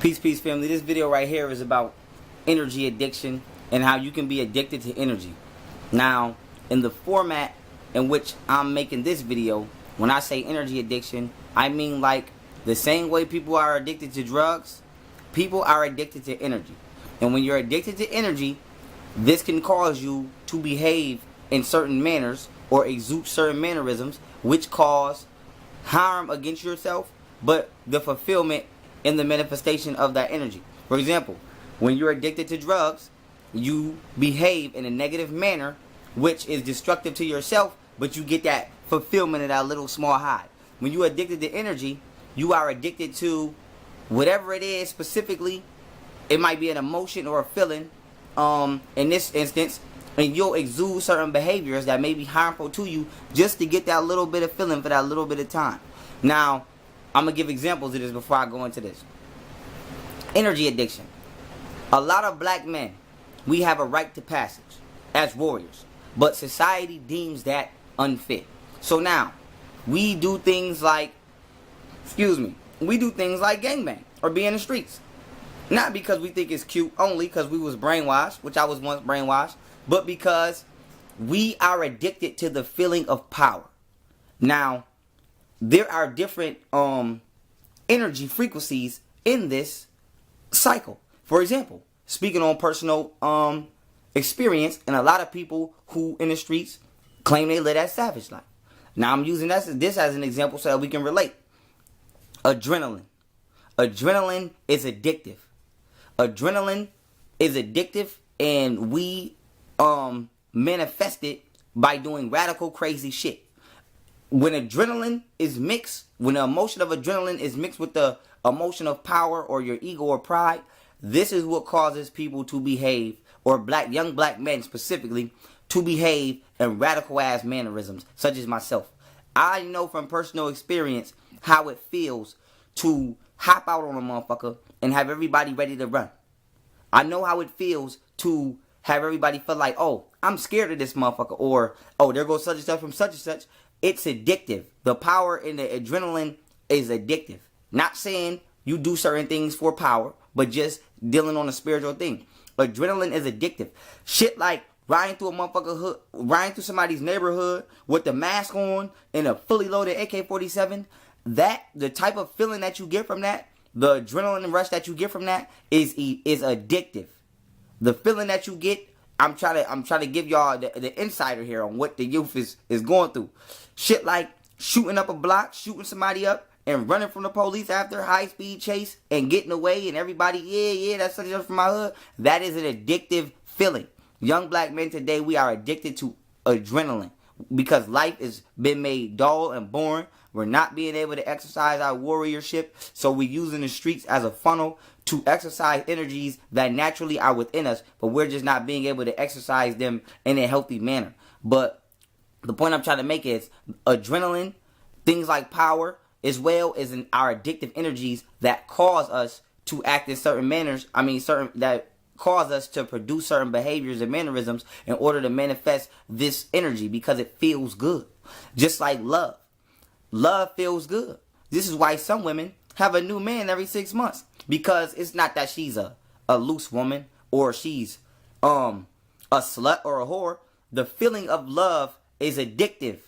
Peace, family. This video right here is about energy addiction and how you can be addicted to energy. Now, in the format in which I'm making this video, when I say energy addiction, I mean like the same way people are addicted to drugs, people are addicted to energy. And when you're addicted to energy, this can cause you to behave in certain manners or exude certain mannerisms which cause harm against yourself, but the fulfillment in the manifestation of that energy. For example, when you're addicted to drugs, you behave in a negative manner which is destructive to yourself, but you get that fulfillment of that little small high. When you're addicted to energy, you are addicted to whatever it is specifically. It might be an emotion or a feeling in this instance, and you'll exude certain behaviors that may be harmful to you just to get that little bit of feeling for that little bit of time. Now, I'm going to give examples of this before I go into this. Energy addiction. A lot of black men, we have a rite to passage as warriors, but society deems that unfit. So now, we do things like, gangbang or be in the streets. Not because we think it's cute, only because we was brainwashed, which I was once brainwashed, but because we are addicted to the feeling of power. Now, there are different energy frequencies in this cycle. For example, speaking on personal experience, and a lot of people who in the streets claim they live that savage life. Now, I'm using this as an example so that we can relate. Adrenaline. Adrenaline is addictive. Adrenaline is addictive, and we manifest it by doing radical, crazy shit. When adrenaline is mixed, when the emotion of adrenaline is mixed with the emotion of power or your ego or pride, this is what causes people to behave, or young black men specifically, to behave in radical ass mannerisms, such as myself. I know from personal experience how it feels to hop out on a motherfucker and have everybody ready to run. I know how it feels to have everybody feel like, oh, I'm scared of this motherfucker, or, oh, there goes such and such from such and such. It's addictive. The power in the adrenaline is addictive. Not saying you do certain things for power, but just dealing on a spiritual thing. Adrenaline is addictive. Shit like riding through a motherfucker hood, riding through somebody's neighborhood with the mask on and a fully loaded AK-47. The type of feeling that you get from that, the adrenaline rush that you get from that is addictive. The feeling that you get, I'm trying to give y'all the insider here on what the youth is going through. Shit like shooting up a block, shooting somebody up, and running from the police after a high-speed chase and getting away, and everybody, yeah, that's such from my hood. That is an addictive feeling. Young black men today, we are addicted to adrenaline because life has been made dull and boring. We're not being able to exercise our warriorship, so we're using the streets as a funnel to exercise energies that naturally are within us, but we're just not being able to exercise them in a healthy manner. But the point I'm trying to make is adrenaline, things like power, as well as in our addictive energies that cause us to act in certain manners, that cause us to produce certain behaviors and mannerisms in order to manifest this energy because it feels good. Just like love. Love feels good. This is why some women have a new man every 6 months. Because it's not that she's a loose woman or she's a slut or a whore. The feeling of love is addictive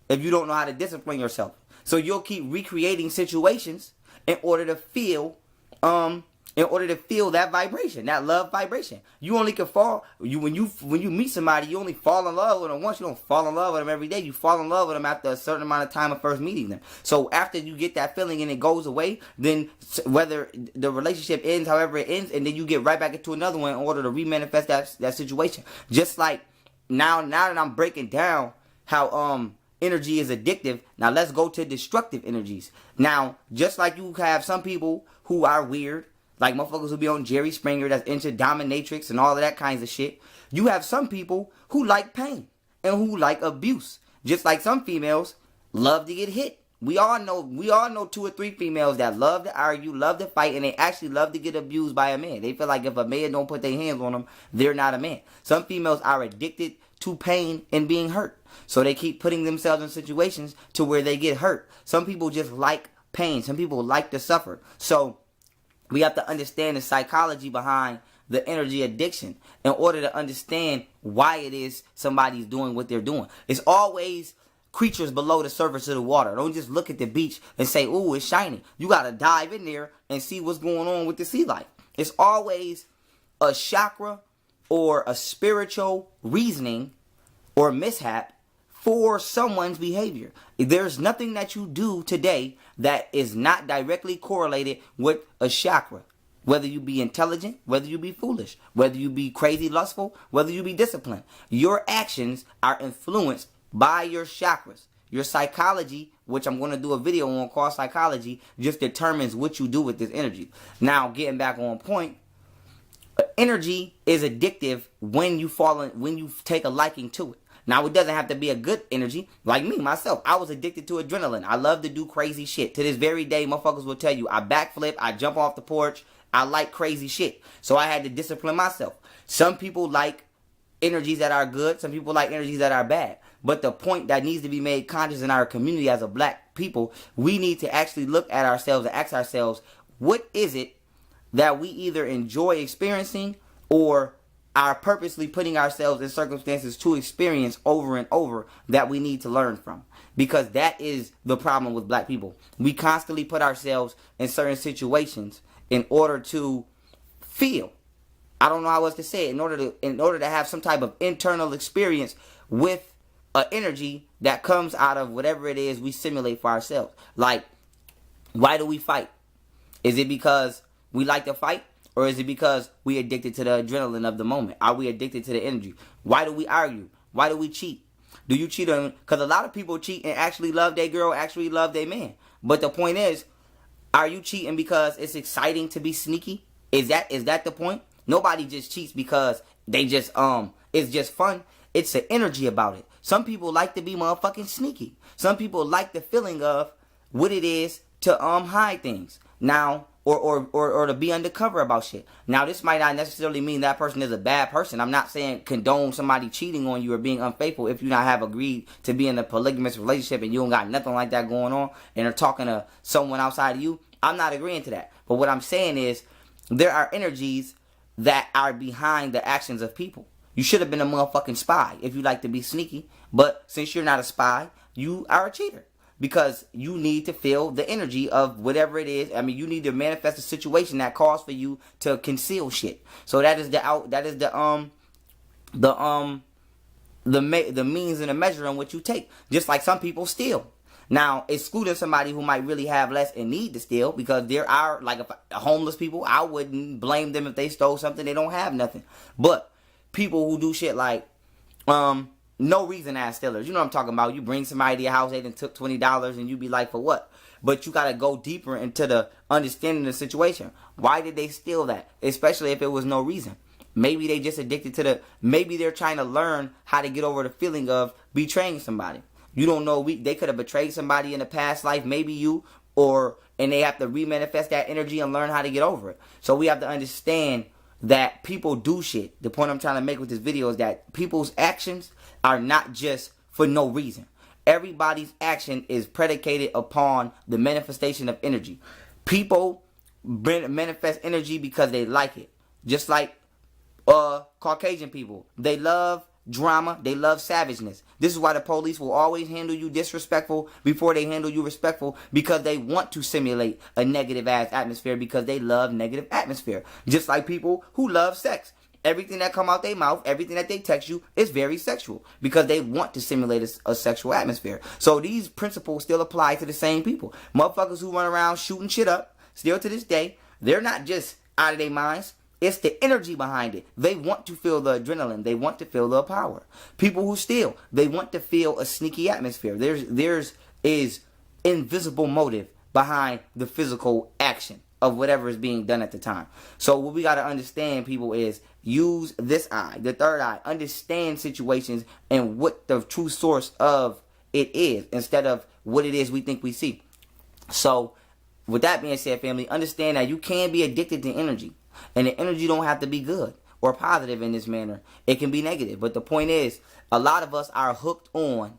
if you don't know how to discipline yourself. So you'll keep recreating situations in order to feel that vibration, that love vibration. You only can fall when you meet somebody, you only fall in love with them once. You don't fall in love with them every day. You fall in love with them after a certain amount of time of first meeting them. So after you get that feeling and it goes away, then whether the relationship ends however it ends, and then you get right back into another one in order to remanifest that situation. Just like now that I'm breaking down how energy is addictive, now let's go to destructive energies. Now, just like you have some people who are weird, like motherfuckers who be on Jerry Springer that's into dominatrix and all of that kinds of shit. You have some people who like pain and who like abuse. Just like some females love to get hit. We all know 2 or 3 females that love to argue, love to fight, and they actually love to get abused by a man. They feel like if a man don't put their hands on them, they're not a man. Some females are addicted to pain and being hurt. So they keep putting themselves in situations to where they get hurt. Some people just like pain. Some people like to suffer. So We have to understand the psychology behind the energy addiction in order to understand why it is somebody's doing what they're doing. It's always creatures below the surface of the water. Don't just look at the beach and say, ooh, it's shiny. You got to dive in there and see what's going on with the sea life. It's always a chakra or a spiritual reasoning or mishap for someone's behavior. There's nothing that you do today that is not directly correlated with a chakra. Whether you be intelligent, whether you be foolish, whether you be crazy lustful, whether you be disciplined. Your actions are influenced by your chakras. Your psychology, which I'm going to do a video on called psychology, just determines what you do with this energy. Now, getting back on point, energy is addictive when you take a liking to it. Now, it doesn't have to be a good energy. Like me, myself, I was addicted to adrenaline. I love to do crazy shit. To this very day, motherfuckers will tell you, I backflip, I jump off the porch, I like crazy shit. So I had to discipline myself. Some people like energies that are good. Some people like energies that are bad. But the point that needs to be made conscious in our community as a black people, we need to actually look at ourselves and ask ourselves, what is it that we either enjoy experiencing or are purposely putting ourselves in circumstances to experience over and over that we need to learn from? Because that is the problem with black people. We constantly put ourselves in certain situations in order to feel. I don't know how else to say it. In order to have some type of internal experience with an energy that comes out of whatever it is we simulate for ourselves. Like, why do we fight? Is it because we like to fight? Or is it because we addicted to the adrenaline of the moment? Are we addicted to the energy? Why do we argue? Why do we cheat? Do you cheat on? Because a lot of people cheat and actually love their girl, actually love their man. But the point is, are you cheating because it's exciting to be sneaky? Is that the point? Nobody just cheats because they just it's just fun. It's the energy about it. Some people like to be motherfucking sneaky. Some people like the feeling of what it is to hide things. Now, or to be undercover about shit. Now, this might not necessarily mean that person is a bad person. I'm not saying condone somebody cheating on you or being unfaithful if you not have agreed to be in a polygamous relationship and you don't got nothing like that going on and are talking to someone outside of you. I'm not agreeing to that. But what I'm saying is there are energies that are behind the actions of people. You should have been a motherfucking spy if you like to be sneaky. But since you're not a spy, you are a cheater. Because you need to feel the energy of whatever it is. I mean, you need to manifest a situation that calls for you to conceal shit. So that is the means and the measure on which you take. Just like some people steal. Now, excluding somebody who might really have less and need to steal, because there are like homeless people. I wouldn't blame them if they stole something. They don't have nothing. But people who do shit like no reason ass stealers. You know what I'm talking about. You bring somebody to your house, they done took $20 and you be like, for what? But you got to go deeper into the understanding the situation. Why did they steal that? Especially if it was no reason. Maybe they just addicted to maybe they're trying to learn how to get over the feeling of betraying somebody. You don't know, they could have betrayed somebody in a past life, maybe you, and they have to remanifest that energy and learn how to get over it. So we have to understand that people do shit. The point I'm trying to make with this video is that people's actions are not just for no reason. Everybody's action is predicated upon the manifestation of energy. People manifest energy because they like it. Just like Caucasian people. They love drama. They love savageness. This is why the police will always handle you disrespectful before they handle you respectful, because they want to simulate a negative ass atmosphere because they love negative atmosphere. Just like people who love sex. Everything that come out their mouth, everything that they text you is very sexual because they want to simulate a sexual atmosphere. So these principles still apply to the same people. Motherfuckers who run around shooting shit up, still to this day, they're not just out of their minds. It's the energy behind it. They want to feel the adrenaline. They want to feel the power. People who steal, they want to feel a sneaky atmosphere. There's invisible motive behind the physical action of whatever is being done at the time. So what we got to understand, people, is use this eye, the third eye. Understand situations and what the true source of it is instead of what it is we think we see. So with that being said, family, understand that you can be addicted to energy. And the energy don't have to be good or positive in this manner. It can be negative. But the point is, a lot of us are hooked on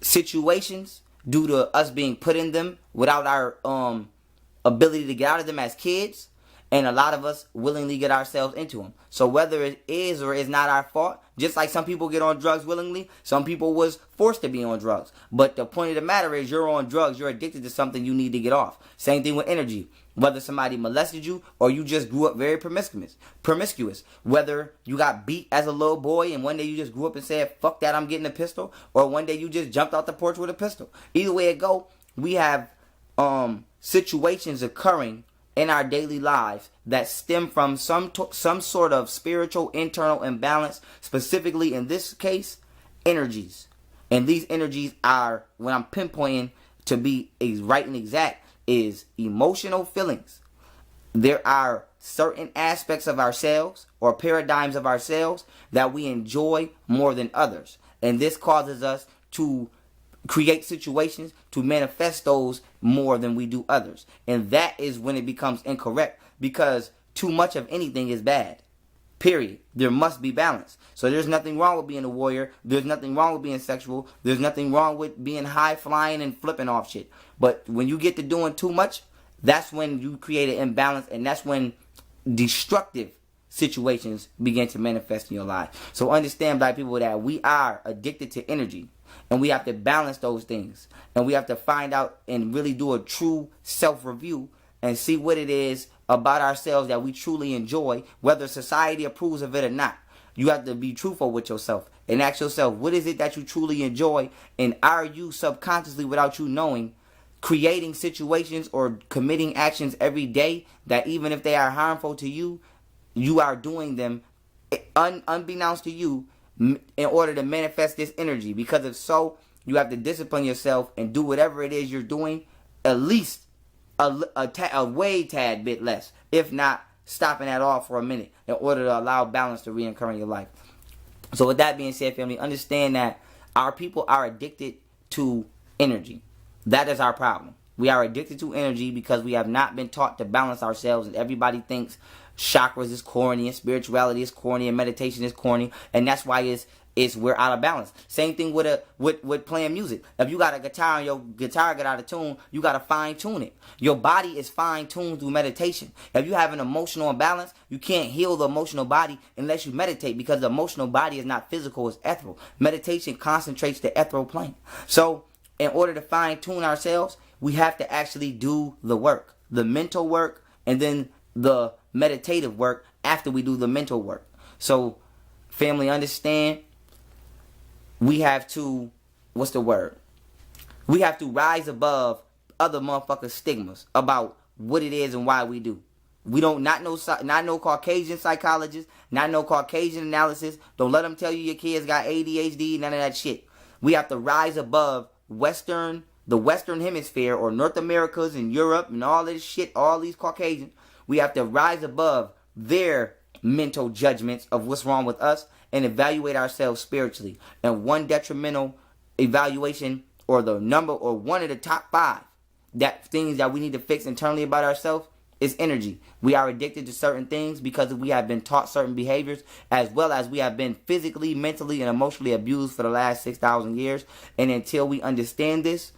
situations due to us being put in them without our ability to get out of them as kids, and a lot of us willingly get ourselves into them. So whether it is or is not our fault, just like some people get on drugs willingly, some people was forced to be on drugs. But the point of the matter is, you're on drugs, you're addicted to something you need to get off. Same thing with energy. Whether somebody molested you or you just grew up very promiscuous. Whether you got beat as a little boy and one day you just grew up and said, fuck that, I'm getting a pistol. Or one day you just jumped out the porch with a pistol. Either way it go, we have situations occurring in our daily lives that stem from some sort of spiritual internal imbalance, specifically in this case, energies. And these energies are, when I'm pinpointing to be right and exact, is emotional feelings. There are certain aspects of ourselves or paradigms of ourselves that we enjoy more than others. And this causes us to create situations to manifest those more than we do others. And that is when it becomes incorrect, because too much of anything is bad. Period. There must be balance. So there's nothing wrong with being a warrior. There's nothing wrong with being sexual. There's nothing wrong with being high flying and flipping off shit. But when you get to doing too much, that's when you create an imbalance, and that's when destructive situations begin to manifest in your life. So understand, black people, that we are addicted to energy. And we have to balance those things. And we have to find out and really do a true self-review and see what it is about ourselves that we truly enjoy, whether society approves of it or not. You have to be truthful with yourself and ask yourself, what is it that you truly enjoy? And are you subconsciously, without you knowing, creating situations or committing actions every day that even if they are harmful to you, you are doing them unbeknownst to you in order to manifest this energy? Because if so, you have to discipline yourself and do whatever it is you're doing, at least a way tad bit less, if not stopping at all for a minute, in order to allow balance to reoccur in your life. So with that being said, family, understand that our people are addicted to energy. That is our problem. We are addicted to energy because we have not been taught to balance ourselves, and everybody thinks chakras is corny and spirituality is corny and meditation is corny, and that's why we're out of balance. Same thing with playing music. If you got a guitar and your guitar get out of tune, you got to fine tune it. Your body is fine tuned through meditation. If you have an emotional imbalance, you can't heal the emotional body unless you meditate, because the emotional body is not physical, it's ethereal. Meditation concentrates the ethereal plane. So in order to fine tune ourselves, we have to actually do the work, the mental work, and then the meditative work after we do the mental work. So family, understand, we have to, we have to rise above other motherfuckers' stigmas about what it is and why we do. We don't, not no Caucasian psychologist, not no Caucasian analysis. Don't let them tell you your kids got ADHD, none of that shit. We have to rise above the Western Hemisphere, or North Americas and Europe and all this shit, all these Caucasians. We have to rise above their mental judgments of what's wrong with us and evaluate ourselves spiritually. And one detrimental evaluation, or the number, or one of the top 5 things that we need to fix internally about ourselves, is energy. We are addicted to certain things because we have been taught certain behaviors, as well as we have been physically, mentally, and emotionally abused for the last 6,000 years. And until we understand this,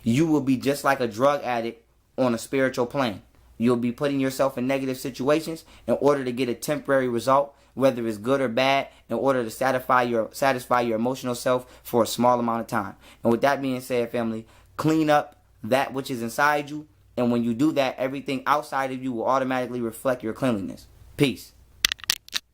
you will be just like a drug addict on a spiritual plane. You'll be putting yourself in negative situations in order to get a temporary result, whether it's good or bad, in order to satisfy your emotional self for a small amount of time. And with that being said, family, clean up that which is inside you. And when you do that, everything outside of you will automatically reflect your cleanliness. Peace.